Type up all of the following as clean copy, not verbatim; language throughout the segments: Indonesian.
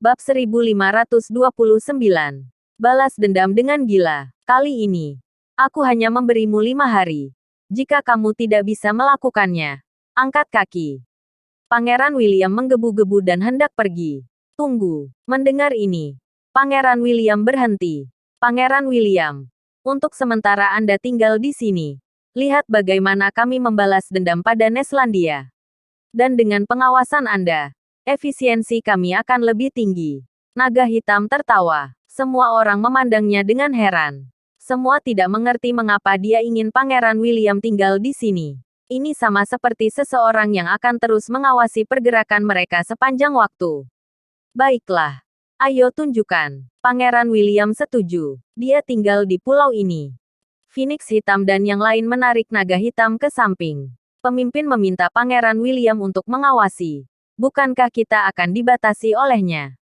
Bab 1529. Balas dendam dengan gila. Kali ini, aku hanya memberimu 5 hari. Jika kamu tidak bisa melakukannya, angkat kaki. Pangeran William menggebu-gebu dan hendak pergi. Tunggu. Mendengar ini, Pangeran William berhenti. Pangeran William, untuk sementara Anda tinggal di sini. Lihat bagaimana kami membalas dendam pada Neslandia. Dan dengan pengawasan Anda, efisiensi kami akan lebih tinggi. Naga hitam tertawa. Semua orang memandangnya dengan heran. Semua tidak mengerti mengapa dia ingin Pangeran William tinggal di sini. Ini sama seperti seseorang yang akan terus mengawasi pergerakan mereka sepanjang waktu. Baiklah. Ayo tunjukkan. Pangeran William setuju. Dia tinggal di pulau ini. Phoenix hitam dan yang lain menarik naga hitam ke samping. Pemimpin meminta Pangeran William untuk mengawasi. Bukankah kita akan dibatasi olehnya?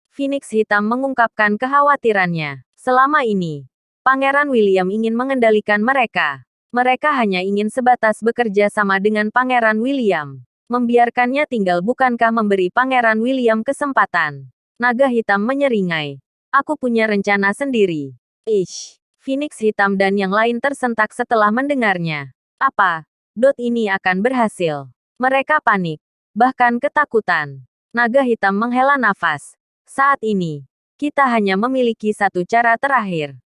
Phoenix hitam mengungkapkan kekhawatirannya. Selama ini, Pangeran William ingin mengendalikan mereka. Mereka hanya ingin sebatas bekerja sama dengan Pangeran William. Membiarkannya tinggal bukankah memberi Pangeran William kesempatan? Naga hitam menyeringai. Aku punya rencana sendiri. Ish. Phoenix hitam dan yang lain tersentak setelah mendengarnya. Apa? Ini akan berhasil. Mereka panik. Bahkan ketakutan. Naga hitam menghela nafas. Saat ini, kita hanya memiliki satu cara terakhir.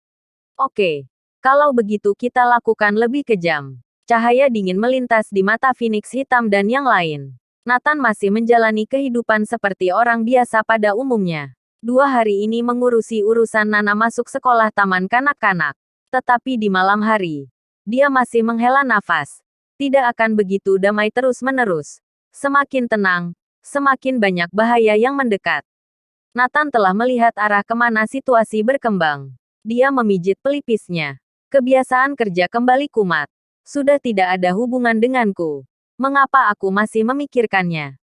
Oke. Kalau begitu kita lakukan lebih kejam. Cahaya dingin melintas di mata Phoenix hitam dan yang lain. Nathan masih menjalani kehidupan seperti orang biasa pada umumnya. 2 hari ini mengurusi urusan Nana masuk sekolah taman kanak-kanak. Tetapi di malam hari, dia masih menghela nafas. Tidak akan begitu damai terus-menerus. Semakin tenang, semakin banyak bahaya yang mendekat. Nathan telah melihat arah kemana situasi berkembang. Dia memijit pelipisnya. Kebiasaan kerja kembali kumat. Sudah tidak ada hubungan denganku. Mengapa aku masih memikirkannya?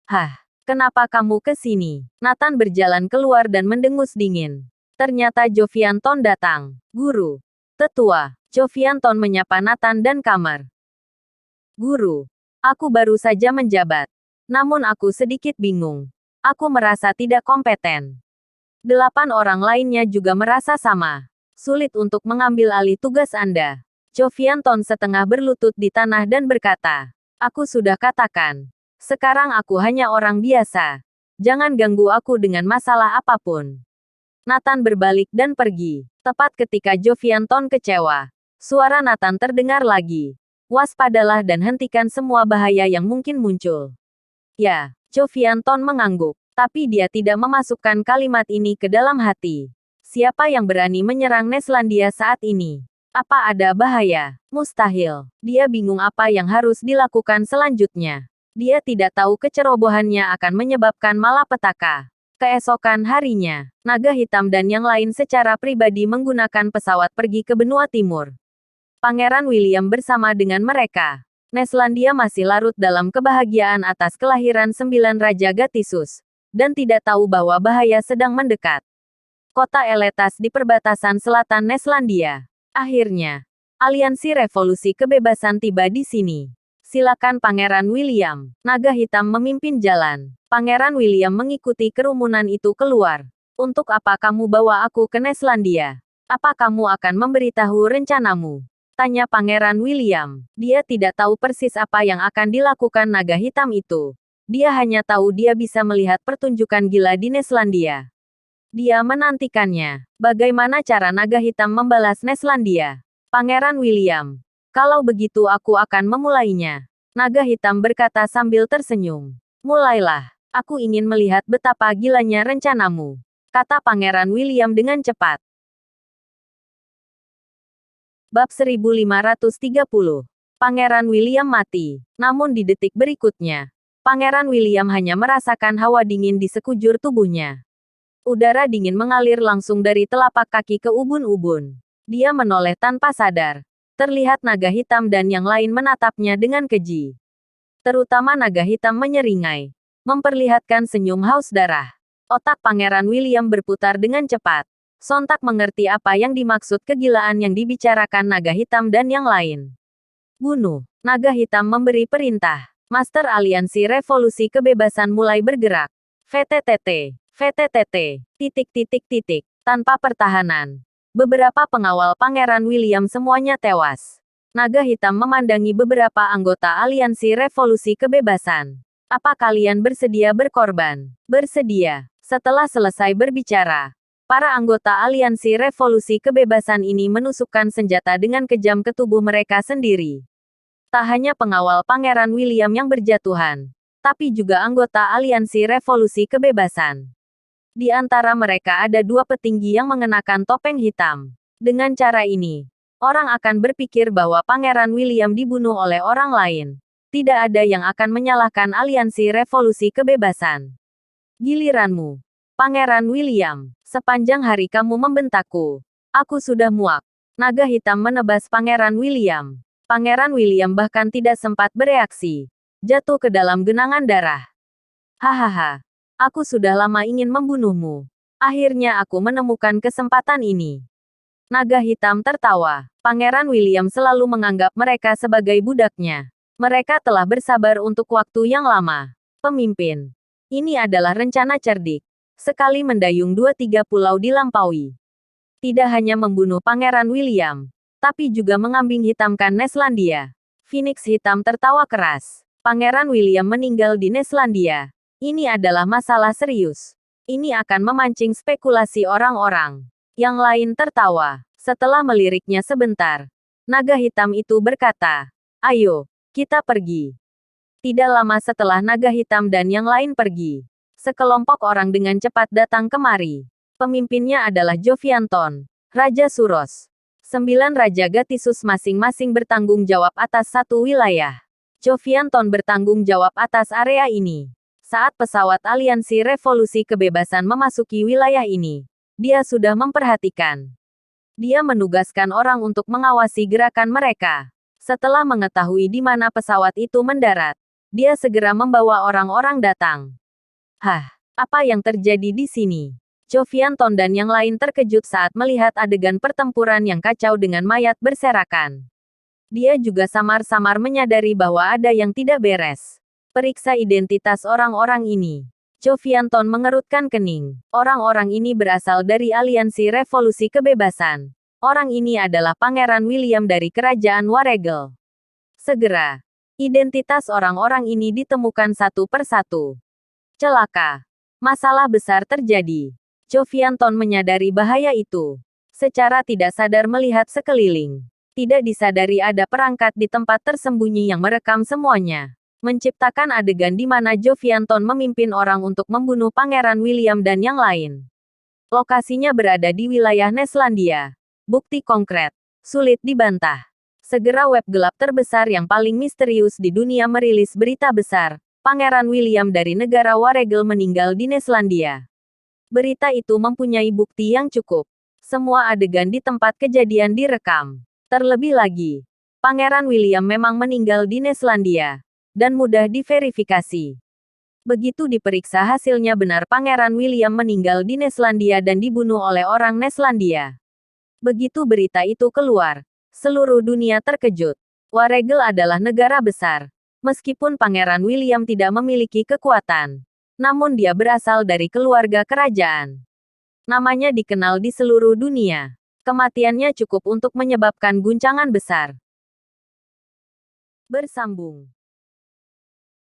Hah, kenapa kamu ke sini? Nathan berjalan keluar dan mendengus dingin. Ternyata Jovianton datang. Guru. Tetua. Jovianton menyapa Nathan dan kamar. Guru. Aku baru saja menjabat. Namun aku sedikit bingung. Aku merasa tidak kompeten. 8 orang lainnya juga merasa sama. Sulit untuk mengambil alih tugas Anda. Jovianton setengah berlutut di tanah dan berkata, aku sudah katakan. Sekarang aku hanya orang biasa. Jangan ganggu aku dengan masalah apapun. Nathan berbalik dan pergi. Tepat ketika Jovianton kecewa. Suara Nathan terdengar lagi. Waspadalah dan hentikan semua bahaya yang mungkin muncul. Ya, Jovianton mengangguk. Tapi dia tidak memasukkan kalimat ini ke dalam hati. Siapa yang berani menyerang Neslandia saat ini? Apa ada bahaya? Mustahil. Dia bingung apa yang harus dilakukan selanjutnya. Dia tidak tahu kecerobohannya akan menyebabkan malapetaka. Keesokan harinya, naga hitam dan yang lain secara pribadi menggunakan pesawat pergi ke benua timur. Pangeran William bersama dengan mereka. Neslandia masih larut dalam kebahagiaan atas kelahiran 9 Raja Gatisus. Dan tidak tahu bahwa bahaya sedang mendekat. Kota Eletas di perbatasan selatan Neslandia. Akhirnya, aliansi revolusi kebebasan tiba di sini. Silakan Pangeran William. Naga hitam memimpin jalan. Pangeran William mengikuti kerumunan itu keluar. Untuk apa kamu bawa aku ke Neslandia? Apa kamu akan memberitahu rencanamu? Tanya Pangeran William. Dia tidak tahu persis apa yang akan dilakukan naga hitam itu. Dia hanya tahu dia bisa melihat pertunjukan gila di Neslandia. Dia menantikannya. Bagaimana cara naga hitam membalas Neslandia? Pangeran William. Kalau begitu aku akan memulainya. Naga hitam berkata sambil tersenyum. Mulailah. Aku ingin melihat betapa gilanya rencanamu. Kata Pangeran William dengan cepat. Bab 1530. Pangeran William mati. Namun di detik berikutnya, Pangeran William hanya merasakan hawa dingin di sekujur tubuhnya. Udara dingin mengalir langsung dari telapak kaki ke ubun-ubun. Dia menoleh tanpa sadar. Terlihat naga hitam dan yang lain menatapnya dengan keji. Terutama naga hitam menyeringai. Memperlihatkan senyum haus darah. Otak Pangeran William berputar dengan cepat. Sontak mengerti apa yang dimaksud kegilaan yang dibicarakan naga hitam dan yang lain. Bunuh. Naga hitam memberi perintah. Master Aliansi Revolusi Kebebasan mulai bergerak. VTTT, VTTT, titik titik titik, tanpa pertahanan. Beberapa pengawal Pangeran William semuanya tewas. Naga hitam memandangi beberapa anggota aliansi revolusi kebebasan. Apa kalian bersedia berkorban? Bersedia. Setelah selesai berbicara, para anggota aliansi revolusi kebebasan ini menusukkan senjata dengan kejam ke tubuh mereka sendiri. Tak hanya pengawal Pangeran William yang berjatuhan, tapi juga anggota aliansi revolusi kebebasan. Di antara mereka ada dua petinggi yang mengenakan topeng hitam. Dengan cara ini, orang akan berpikir bahwa Pangeran William dibunuh oleh orang lain. Tidak ada yang akan menyalahkan aliansi revolusi kebebasan. Giliranmu, Pangeran William. Sepanjang hari kamu membentakku. Aku sudah muak. Naga hitam menebas Pangeran William. Pangeran William bahkan tidak sempat bereaksi. Jatuh ke dalam genangan darah. Hahaha. Aku sudah lama ingin membunuhmu. Akhirnya aku menemukan kesempatan ini. Naga hitam tertawa. Pangeran William selalu menganggap mereka sebagai budaknya. Mereka telah bersabar untuk waktu yang lama. Pemimpin. Ini adalah rencana cerdik. Sekali mendayung 2-3 pulau dilampaui. Tidak hanya membunuh Pangeran William, tapi juga mengambing hitamkan Neslandia. Phoenix hitam tertawa keras. Pangeran William meninggal di Neslandia. Ini adalah masalah serius. Ini akan memancing spekulasi orang-orang. Yang lain tertawa. Setelah meliriknya sebentar, naga hitam itu berkata, "Ayo, kita pergi." Tidak lama setelah naga hitam dan yang lain pergi, sekelompok orang dengan cepat datang kemari. Pemimpinnya adalah Jovianton, Raja Suros. 9 Raja Gatisus masing-masing bertanggung jawab atas satu wilayah. Jovianton bertanggung jawab atas area ini. Saat pesawat aliansi revolusi kebebasan memasuki wilayah ini, dia sudah memperhatikan. Dia menugaskan orang untuk mengawasi gerakan mereka. Setelah mengetahui di mana pesawat itu mendarat, dia segera membawa orang-orang datang. Hah, apa yang terjadi di sini? Jovianton dan yang lain terkejut saat melihat adegan pertempuran yang kacau dengan mayat berserakan. Dia juga samar-samar menyadari bahwa ada yang tidak beres. Periksa identitas orang-orang ini. Jovianton mengerutkan kening. Orang-orang ini berasal dari aliansi revolusi kebebasan. Orang ini adalah Pangeran William dari Kerajaan Waregel. Segera, identitas orang-orang ini ditemukan satu persatu. Celaka. Masalah besar terjadi. Jovianton menyadari bahaya itu. Secara tidak sadar melihat sekeliling. Tidak disadari ada perangkat di tempat tersembunyi yang merekam semuanya. Menciptakan adegan di mana Jovianton memimpin orang untuk membunuh Pangeran William dan yang lain. Lokasinya berada di wilayah Neslandia. Bukti konkret. Sulit dibantah. Segera web gelap terbesar yang paling misterius di dunia merilis berita besar. Pangeran William dari negara Waregel meninggal di Neslandia. Berita itu mempunyai bukti yang cukup. Semua adegan di tempat kejadian direkam. Terlebih lagi, Pangeran William memang meninggal di Neslandia. Dan mudah diverifikasi. Begitu diperiksa hasilnya benar Pangeran William meninggal di Neslandia dan dibunuh oleh orang Neslandia. Begitu berita itu keluar, seluruh dunia terkejut. Waregel adalah negara besar. Meskipun Pangeran William tidak memiliki kekuatan, namun dia berasal dari keluarga kerajaan. Namanya dikenal di seluruh dunia. Kematiannya cukup untuk menyebabkan guncangan besar. Bersambung.